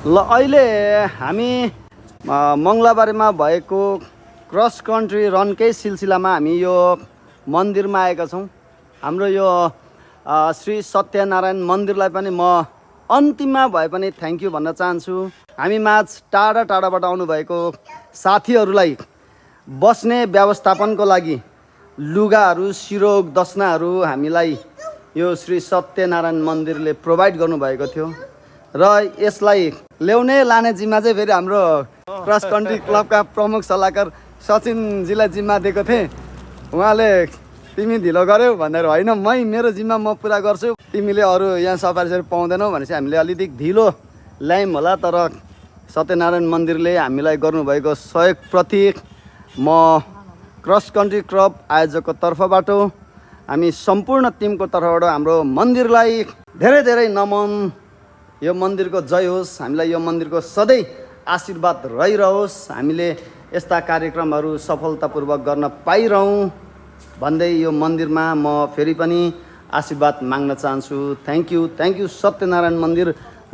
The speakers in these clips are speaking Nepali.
ल अहिले हामी मङ्गलाबारीमा भएको क्रस कन्ट्री रनकै सिलसिलामा हामी यो मन्दिरमा आएका छौँ। हाम्रो यो श्री सत्यनारायण मन्दिरलाई पनि म अन्तिममा भए पनि थ्याङ्क यू भन्न चाहन्छु। हामी माझ टाढा टाढाबाट आउनुभएको साथीहरूलाई बस्ने व्यवस्थापनको लागि लुगाहरू सिरोग दस्नाहरू हामीलाई यो श्री सत्यनारायण मन्दिरले प्रोभाइड गर्नुभएको थियो र यसलाई ल्याउने लाने जिम्मा चाहिँ फेरि हाम्रो क्रस कन्ट्री क्लबका प्रमुख सल्लाहकार सचिनजीलाई जिम्मा दिएको थिएँ। उहाँले तिमी ढिलो गर्यौ भनेर होइन मेरो जिम्मा म पुरा गर्छु, तिमीले अरू यहाँ सफारी पाउँदैनौ भनेपछि हामीले अलिकति ढिलो ल्यायौँ होला। तर सत्यनारायण मन्दिरले हामीलाई गर्नुभएको सहयोगप्रति म क्रस कन्ट्री क्लब आयोजकको तर्फबाट हामी सम्पूर्ण टिमको तर्फबाट हाम्रो मन्दिरलाई धेरै धेरै नमन। यो मन्दिरको जय होस्, हामीलाई यो मन्दिरको सधैँ आशीर्वाद रहिरहोस्, हामीले यस्ता कार्यक्रमहरू सफलतापूर्वक गर्न पाइरहौँ भन्दै यो मन्दिरमा म फेरि पनि आशीर्वाद माग्न चाहन्छु। थ्याङ्क यू सत्यनारायण मन्दिर,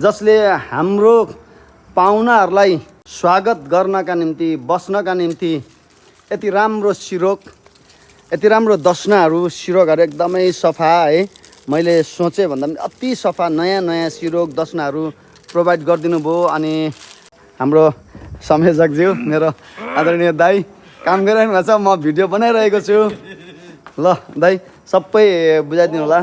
जसले हाम्रो पाहुनाहरूलाई स्वागत गर्नका निम्ति बस्नका निम्ति यति राम्रो सिरोग, यति राम्रो दस्नाहरू, सिरोगहरू एकदमै सफा है, मैले सोचेँ भन्दा पनि अति सफा नयाँ नयाँ सिरोग दस्नाहरू प्रोभाइड गरिदिनु भयो। अनि हाम्रो संयोजकज्यू मेरो आदरणीय दाई काम गरिरहनु भएको छ, म भिडियो बनाइरहेको छु। ल दाई सबै बुझाइदिनु होला।